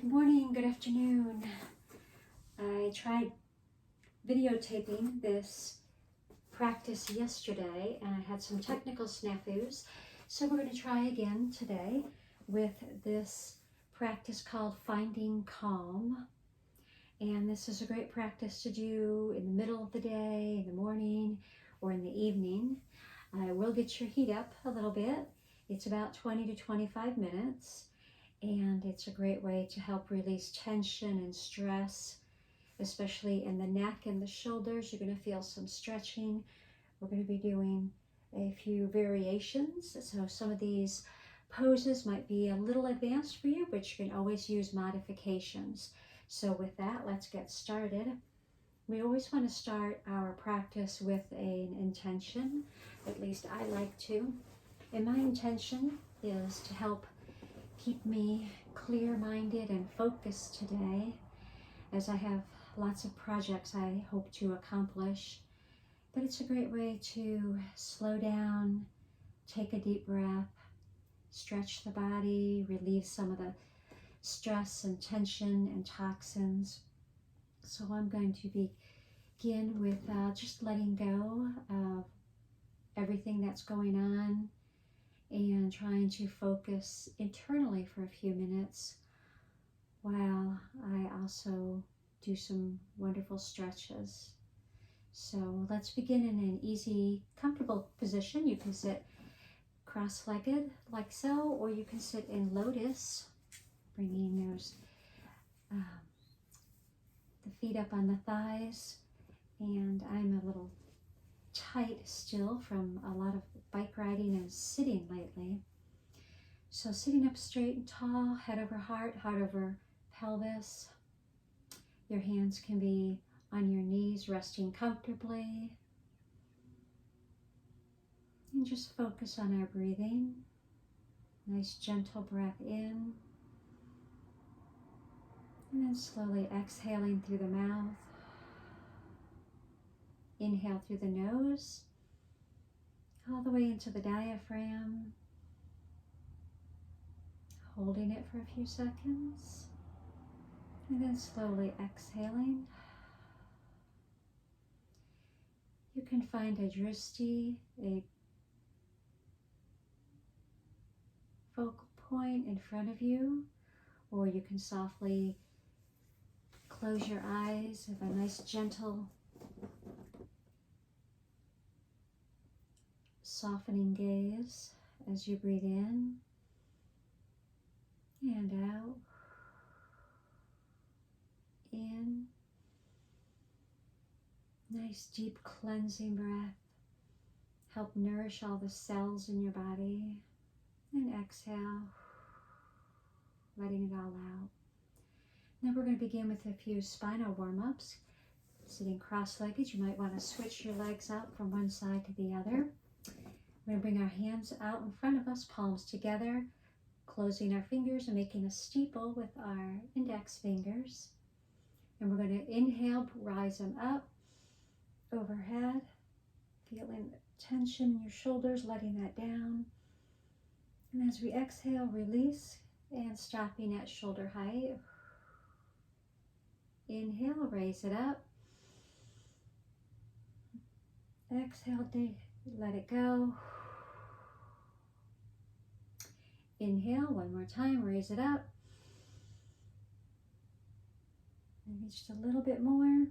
Good morning, good afternoon. I tried videotaping this practice yesterday and I had some technical snafus. So we're going to try again today with this practice called Finding Calm. And this is a great practice to do in the middle of the day, in the morning, or in the evening. I will get your heat up a little bit. It's about 20 to 25 minutes. And it's a great way to help release tension and stress, especially in the neck and the shoulders. You're going to feel some stretching. We're going to be doing a few variations. So some of these poses might be a little advanced for you, but you can always use modifications. So with that, let's get started. We always want to start our practice with an intention. At least I like to. And my intention is to help keep me clear-minded and focused today, as I have lots of projects I hope to accomplish. But it's a great way to slow down, take a deep breath, stretch the body, relieve some of the stress and tension and toxins. So I'm going to begin with just letting go of everything that's going on and trying to focus internally for a few minutes while I also do some wonderful stretches. So let's begin in an easy, comfortable position. You can sit cross-legged like so, or you can sit in lotus, bringing those the feet up on the thighs. And I'm a little tight still from a lot of bike riding and sitting lately. So sitting up straight and tall, head over heart, heart over pelvis. Your hands can be on your knees, resting comfortably. And just focus on our breathing. Nice gentle breath in. And then slowly exhaling through the mouth. Inhale through the nose, all the way into the diaphragm, holding it for a few seconds, and then slowly exhaling. You can find a drishti, a focal point in front of you, or you can softly close your eyes, have a nice gentle softening gaze as you breathe in and out. In. Nice deep cleansing breath. Help nourish all the cells in your body. And exhale, letting it all out. Now we're going to begin with a few spinal warm-ups. Sitting cross-legged, you might want to switch your legs out from one side to the other. We're going to bring our hands out in front of us, palms together, closing our fingers and making a steeple with our index fingers. And we're going to inhale, rise them up, overhead, feeling the tension in your shoulders, letting that down. And as we exhale, release and stopping at shoulder height. Inhale, raise it up. Exhale, let it go. Inhale, one more time, raise it up. Maybe just a little bit more.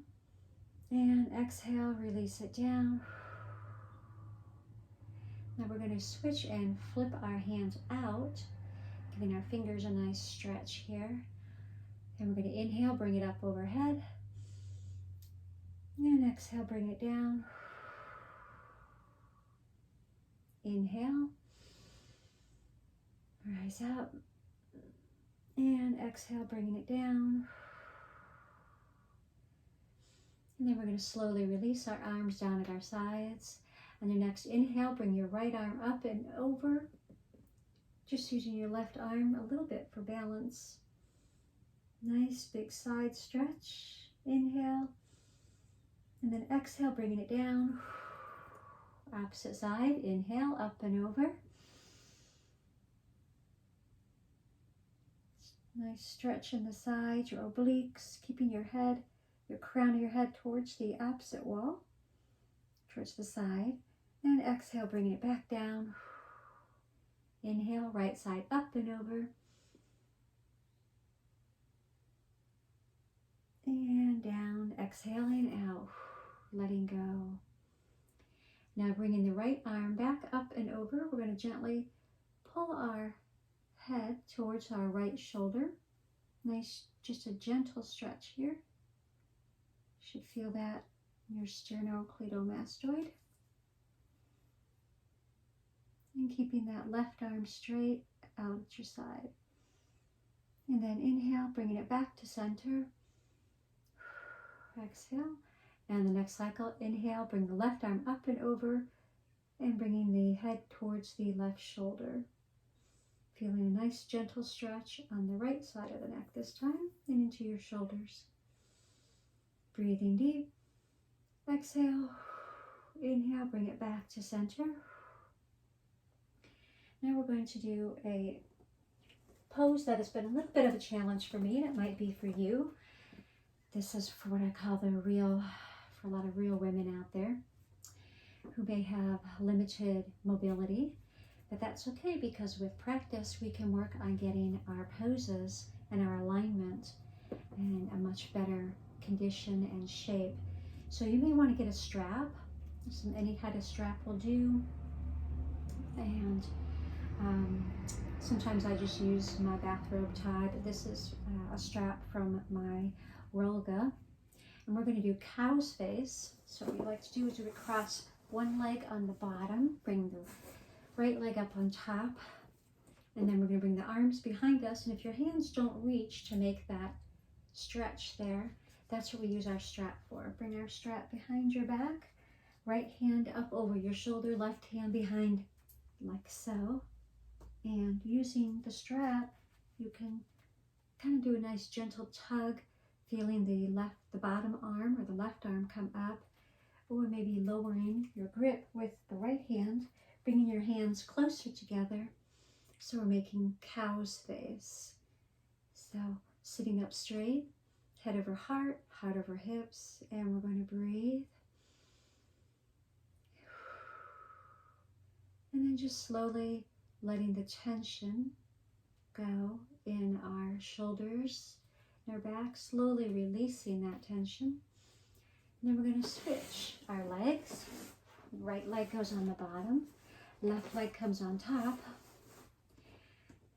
And exhale, release it down. Now we're going to switch and flip our hands out, giving our fingers a nice stretch here. And we're going to inhale, bring it up overhead. And exhale, bring it down. Inhale. Rise up, and exhale, bringing it down. And then we're going to slowly release our arms down at our sides. On your next inhale, bring your right arm up and over, just using your left arm a little bit for balance. Nice big side stretch. Inhale, and then exhale, bringing it down. Opposite side, inhale, up and over. Nice stretch in the sides, your obliques, keeping your head, your crown of your head towards the opposite wall, towards the side. And exhale, bringing it back down. Inhale, right side up and over. And down, exhaling out, letting go. Now bringing the right arm back up and over. We're going to gently pull our head towards our right shoulder. Nice, just a gentle stretch here. Should feel that in your sternocleidomastoid. And keeping that left arm straight out at your side. And then inhale, bringing it back to center. Exhale. And the next cycle, inhale, bring the left arm up and over and bringing the head towards the left shoulder. Feeling a nice gentle stretch on the right side of the neck this time and into your shoulders. Breathing deep. Exhale. Inhale, bring it back to center. Now we're going to do a pose that has been a little bit of a challenge for me, and it might be for you. This is for what I call for a lot of real women out there who may have limited mobility, but that's okay because with practice we can work on getting our poses and our alignment in a much better condition and shape. So you may want to get a strap. Any kind of strap will do, and sometimes I just use my bathrobe tie, but this is a strap from my Rolga. And we're going to do cow's face. So what we like to do is we cross one leg on the bottom, bring the right leg up on top, and then we're going to bring the arms behind us. And if your hands don't reach to make that stretch there, that's what we use our strap for. Bring our strap behind your back, right hand up over your shoulder, left hand behind like so. And using the strap, you can kind of do a nice gentle tug, feeling the bottom arm or the left arm come up, or maybe lowering your grip with the right hand, bringing your hands closer together. So we're making cow's face. So sitting up straight, head over heart, heart over hips, and we're going to breathe. And then just slowly letting the tension go in our shoulders and our back, slowly releasing that tension. And then we're going to switch our legs. Right leg goes on the bottom, left leg comes on top.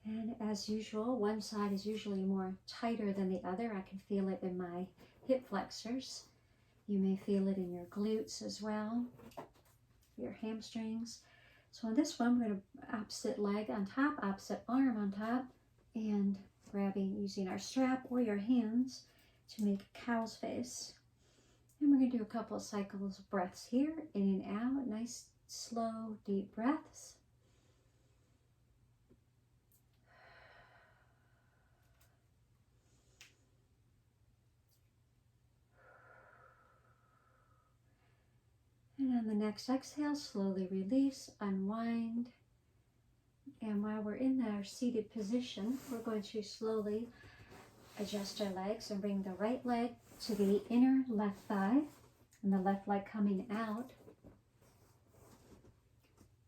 And as usual, one side is usually more tighter than the other. I can feel it in my hip flexors. You may feel it in your glutes as well, your hamstrings. So on this one, we're going to opposite leg on top, opposite arm on top, and using our strap or your hands to make a cow's face. And we're going to do a couple of cycles of breaths here, in and out, nice, slow, deep breaths. And on the next exhale, slowly release, unwind. And while we're in our seated position, we're going to slowly adjust our legs and bring the right leg to the inner left thigh and the left leg coming out.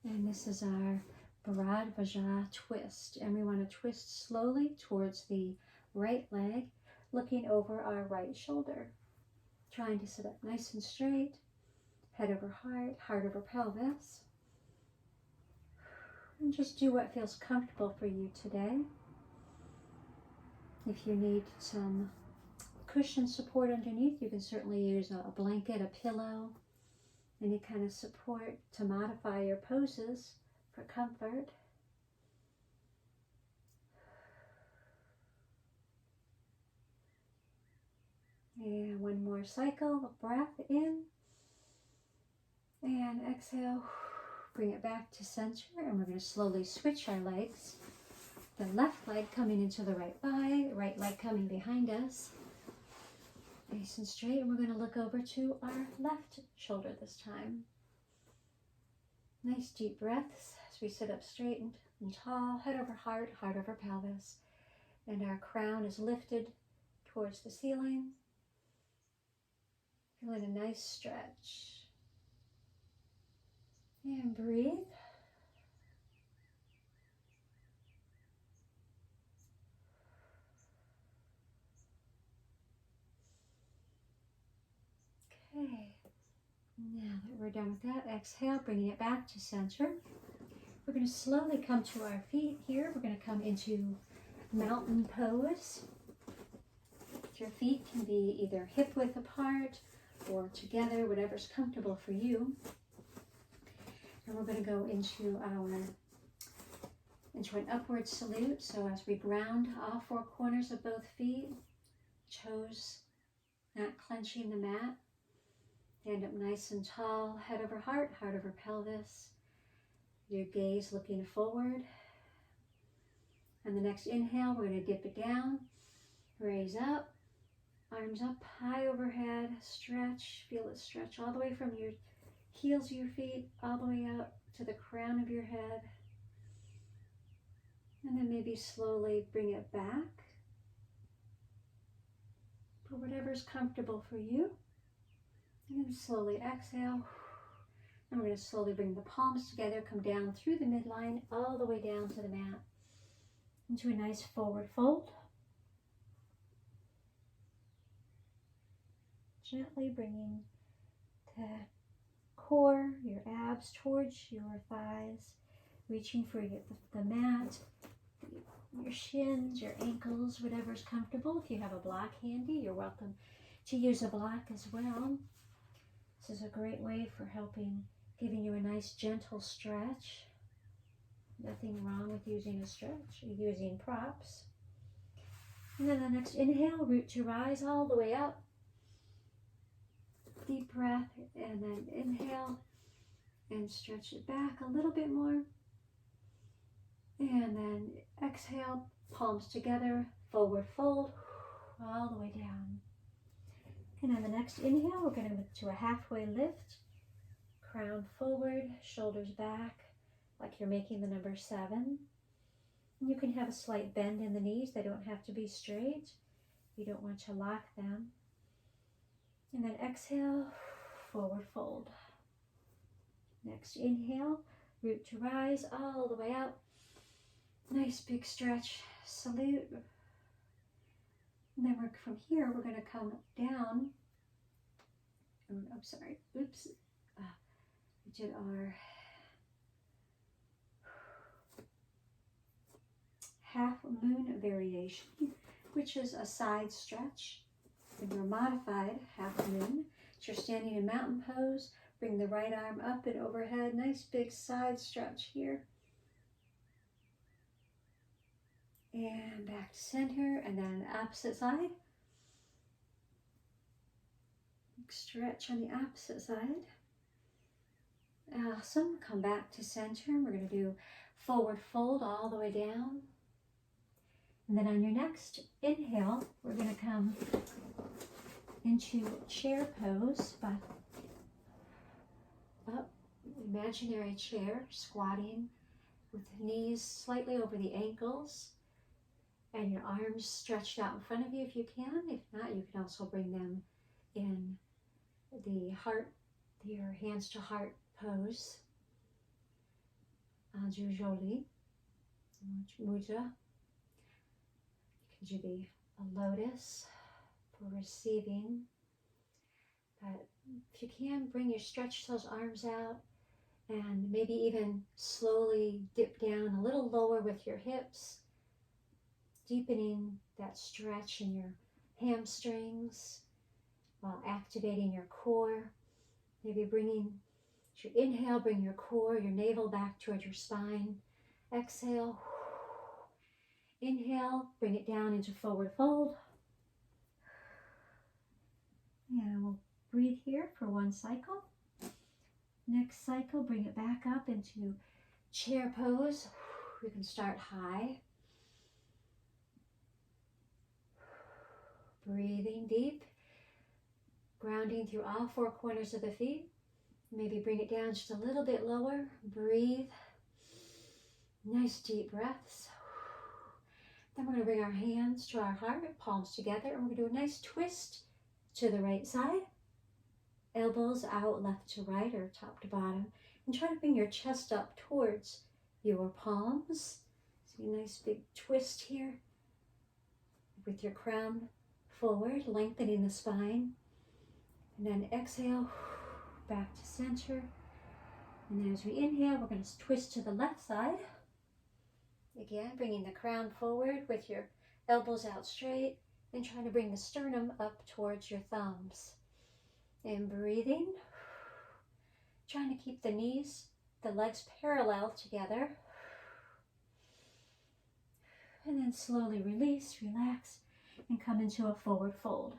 And this is our Bharat Vajra twist. And we want to twist slowly towards the right leg, looking over our right shoulder. Trying to sit up nice and straight, head over heart, heart over pelvis. And just do what feels comfortable for you today. If you need some cushion support underneath, you can certainly use a blanket, a pillow, any kind of support to modify your poses for comfort. And one more cycle of breath in and exhale. Bring it back to center, and we're going to slowly switch our legs. The left leg coming into the right thigh, the right leg coming behind us. Nice and straight, and we're going to look over to our left shoulder this time. Nice deep breaths as we sit up straight and tall, head over heart, heart over pelvis. and our crown is lifted towards the ceiling. Feeling a nice stretch. And breathe. Okay, now that we're done with that, exhale, bringing it back to center. We're going to slowly come to our feet here. We're going to come into mountain pose. Your feet can be either hip width apart or together, whatever's comfortable for you. And we're going to go into an upward salute. So as we ground all four corners of both feet, toes not clenching the mat, stand up nice and tall, head over heart, heart over pelvis, your gaze looking forward. And the next inhale, we're going to dip it down, raise up, arms up high overhead, stretch, feel it stretch all the way from your heels of your feet, all the way up to the crown of your head. And then maybe slowly bring it back for whatever's comfortable for you. And then slowly exhale. And we're going to slowly bring the palms together, come down through the midline, all the way down to the mat, into a nice forward fold. Gently bringing the core, your abs towards your thighs, reaching for the mat, your shins, your ankles, whatever's comfortable. If you have a block handy, you're welcome to use a block as well. This is a great way for giving you a nice gentle stretch. Nothing wrong with using a stretch or using props. And then the next inhale, root to rise all the way up. Deep breath, and then inhale and stretch it back a little bit more. And then exhale, palms together, forward fold, all the way down. And on the next inhale, we're going to move to a halfway lift. Crown forward, shoulders back, like you're making the number 7. And you can have a slight bend in the knees. They don't have to be straight. You don't want to lock them. And then exhale, forward fold. Next inhale, root to rise all the way up. Nice big stretch, salute. And then from here, we're going to come down. I'm sorry, oops. We did our half moon variation, which is a side stretch. In your modified half moon, so you're standing in mountain pose, bring the right arm up and overhead, nice big side stretch here. And back to center, and then opposite side. Stretch on the opposite side. Awesome, come back to center. We're going to do forward fold all the way down. And then on your next inhale, we're going to come into chair pose, but up, imaginary chair, squatting with knees slightly over the ankles and your arms stretched out in front of you if you can. If not, you can also bring them in the heart, your hands to heart pose. Joli, mudra. You can do a lotus for receiving. But if you can, stretch those arms out and maybe even slowly dip down a little lower with your hips, deepening that stretch in your hamstrings while activating your core. Maybe as you inhale, bring your core, your navel back towards your spine. Exhale. Inhale, bring it down into forward fold. And we'll breathe here for one cycle. Next cycle, bring it back up into chair pose. You can start high. Breathing deep, grounding through all four corners of the feet. Maybe bring it down just a little bit lower. Breathe. Nice deep breaths. Then we're we're going to bring our hands to our heart, palms together, and we're going to do a nice twist to the right side. Elbows out left to right or top to bottom. And try to bring your chest up towards your palms. So a nice big twist here with your crown forward, lengthening the spine. And then exhale, back to center. And then as we inhale, we're going to twist to the left side. Again, bringing the crown forward with your elbows out straight and trying to bring the sternum up towards your thumbs. And breathing, trying to keep the knees, the legs parallel together. And then slowly release, relax, and come into a forward fold.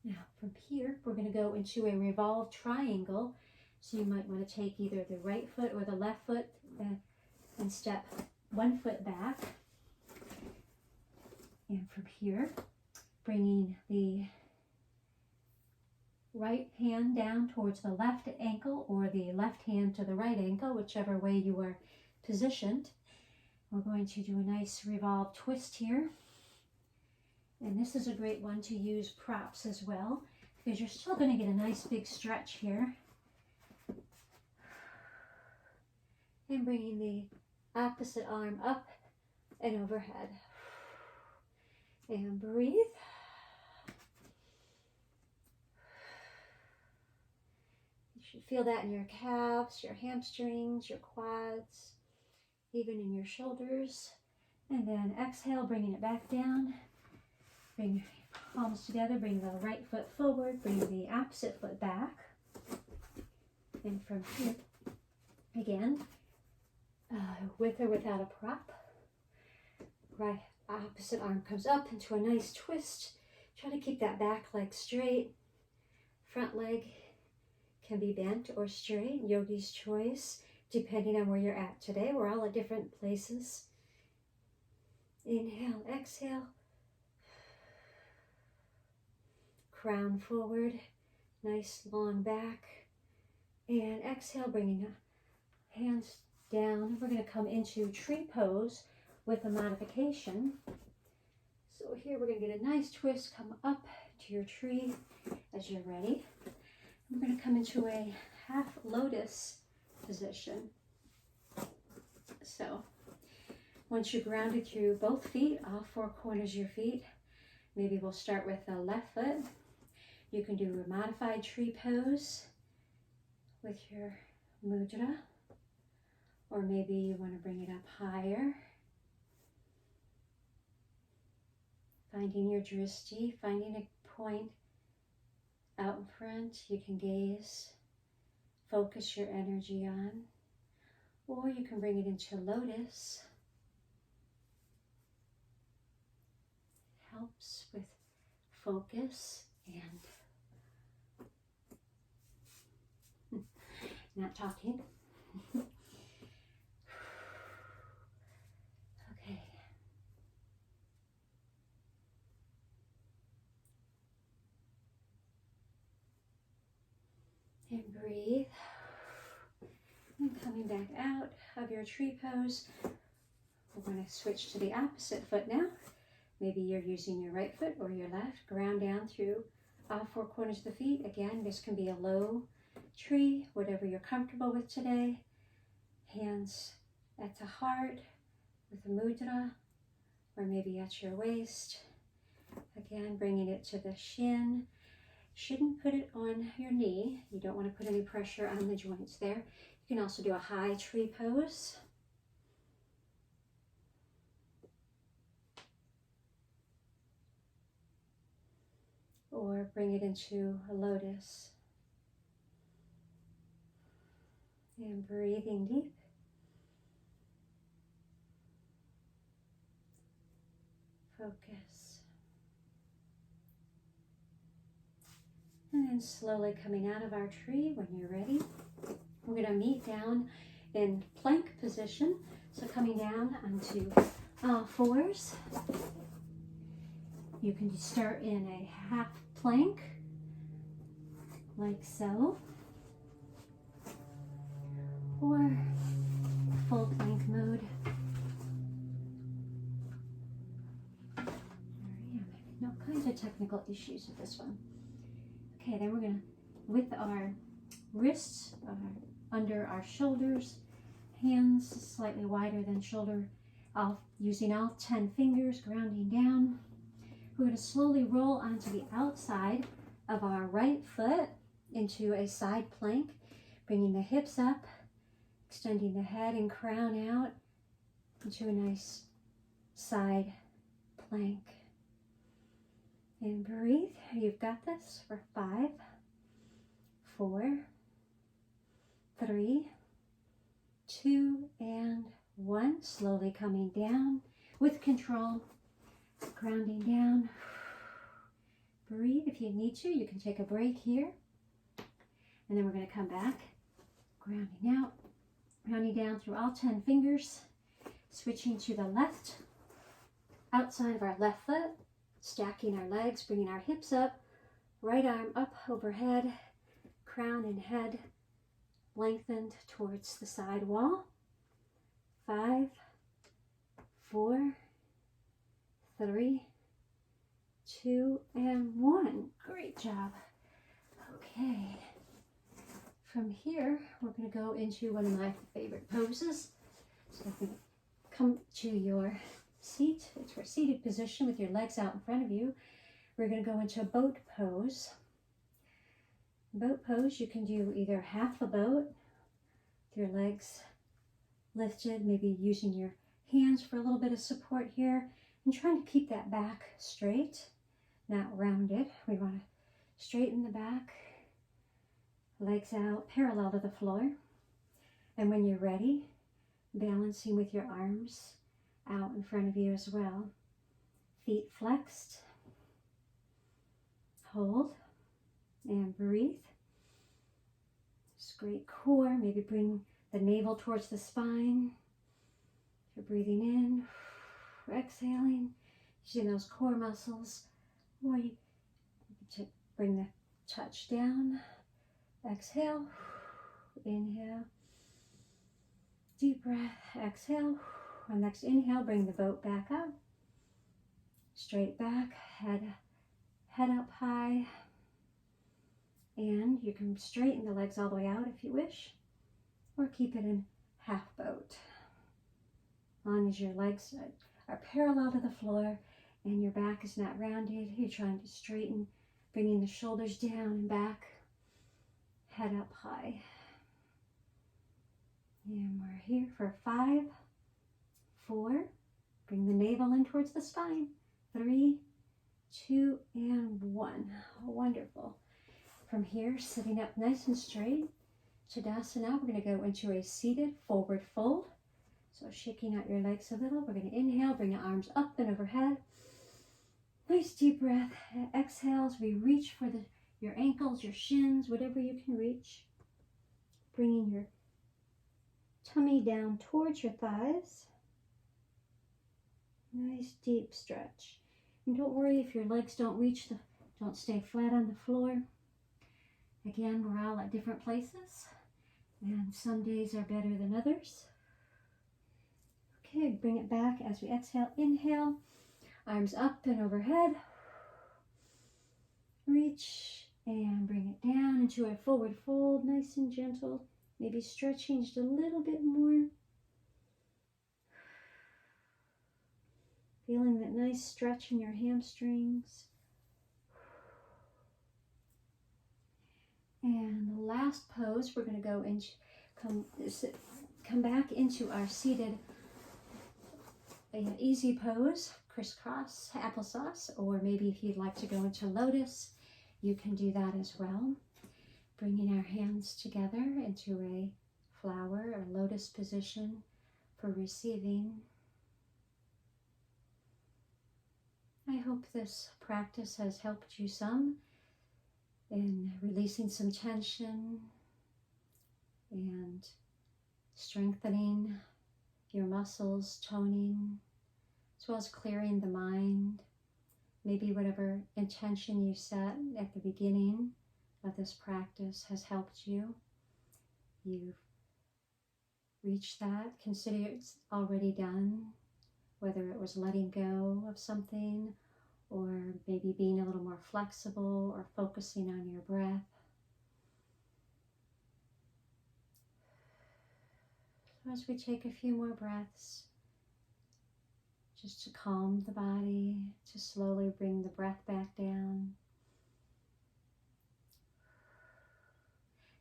Now from here, we're going to go into a revolved triangle. So you might want to take either the right foot or the left foot and step one foot back. And from here, bringing the right hand down towards the left ankle or the left hand to the right ankle, whichever way you are positioned. We're going to do a nice revolved twist here. And this is a great one to use props as well, because you're still going to get a nice big stretch here. And bringing the opposite arm up and overhead. And breathe. You should feel that in your calves, your hamstrings, your quads, even in your shoulders. And then exhale, bringing it back down. Bring your palms together, bring the right foot forward, bring the opposite foot back. And from here, again, with or without a prop, right opposite arm comes up into a nice twist. Try to keep that back leg straight. Front leg can be bent or straight, yogi's choice, depending on where you're at today. We're all at different places. Inhale, exhale. Crown forward, nice long back. And exhale, bringing hands down. We're going to come into tree pose with a modification. So here we're going to get a nice twist, come up to your tree as you're ready. We're going to come into a half lotus position. So once you're grounded through both feet, all four corners of your feet, maybe we'll start with the left foot. You can do a modified tree pose with your mudra, or maybe you want to bring it up higher. Finding your drishti, finding a point out in front you can gaze, focus your energy on, or you can bring it into lotus. Helps with focus and not talking. Okay. And breathe. And coming back out of your tree pose, we're going to switch to the opposite foot now. Maybe you're using your right foot or your left. Ground down through all four corners of the feet. Again, this can be a low tree, whatever you're comfortable with today. Hands at the heart with a mudra, or maybe at your waist. Again, bringing it to the shin. Shouldn't put it on your knee. You don't want to put any pressure on the joints there. You can also do a high tree pose. Or bring it into a lotus. And breathing deep. Focus. And then slowly coming out of our tree when you're ready. We're going to meet down in plank position. So coming down onto fours. You can start in a half plank, like so. Or full plank mode. No kinds of technical issues with this one. Okay, then we're gonna, with our wrists under our shoulders, hands slightly wider than shoulder, using all 10 fingers, grounding down. We're going to slowly roll onto the outside of our right foot into a side plank, bringing the hips up, extending the head and crown out into a nice side plank. And breathe. You've got this for 5, 4, 3, 2, and 1. Slowly coming down with control, grounding down. Breathe. If you need to, you can take a break here. And then we're going to come back, grounding out, grounding down through all 10 fingers, switching to the left, outside of our left foot, stacking our legs, bringing our hips up, right arm up overhead, crown and head lengthened towards the side wall. 5, 4, 3, 2, and 1. Great job. Okay. From here, we're going to go into one of my favorite poses. So if you come to your seat, it's your seated position with your legs out in front of you. We're going to go into a boat pose. Boat pose, you can do either half a boat, with your legs lifted, maybe using your hands for a little bit of support here, and trying to keep that back straight, not rounded. We want to straighten the back, legs out, parallel to the floor. And when you're ready, balancing with your arms out in front of you as well. Feet flexed. Hold and breathe. Just great core. Maybe bring the navel towards the spine. You're breathing in, exhaling, using those core muscles. Or you to bring the touch down. Exhale, inhale, deep breath, exhale. On next inhale, bring the boat back up, straight back, head up high, and you can straighten the legs all the way out if you wish, or keep it in half boat. As long as your legs are parallel to the floor and your back is not rounded, you're trying to straighten, bringing the shoulders down and back, head up high. And we're here for 5, 4, bring the navel in towards the spine, 3, 2, and 1. Wonderful. From here, sitting up nice and straight, Tadasana, we're going to go into a seated forward fold. So shaking out your legs a little, we're going to inhale, bring the arms up and overhead. Nice deep breath. Exhale as we reach for your ankles, your shins, whatever you can reach. Bringing your tummy down towards your thighs. Nice deep stretch. And don't worry if your legs don't reach, don't stay flat on the floor. Again, we're all at different places, and some days are better than others. Okay, bring it back as we exhale. Inhale, arms up and overhead. Reach and bring it down into a forward fold, nice and gentle. Maybe stretching just a little bit more. Feeling that nice stretch in your hamstrings. And the last pose, we're going to go into, come back into our seated easy pose, crisscross applesauce, or maybe if you'd like to go into lotus, you can do that as well. Bringing our hands together into a flower or lotus position for receiving. I hope this practice has helped you some in releasing some tension and strengthening your muscles, toning, as well as clearing the mind. Maybe whatever intention you set at the beginning of this practice has helped you. You've reach that. Consider it's already done, whether it was letting go of something or maybe being a little more flexible or focusing on your breath. So as we take a few more breaths, just to calm the body, to slowly bring the breath back down.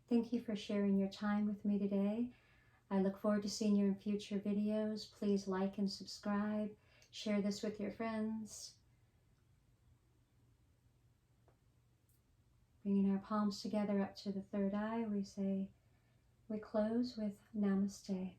Thank you for sharing your time with me today. I look forward to seeing you in future videos. Please like and subscribe. Share this with your friends. Bringing our palms together up to the third eye, we close with Namaste.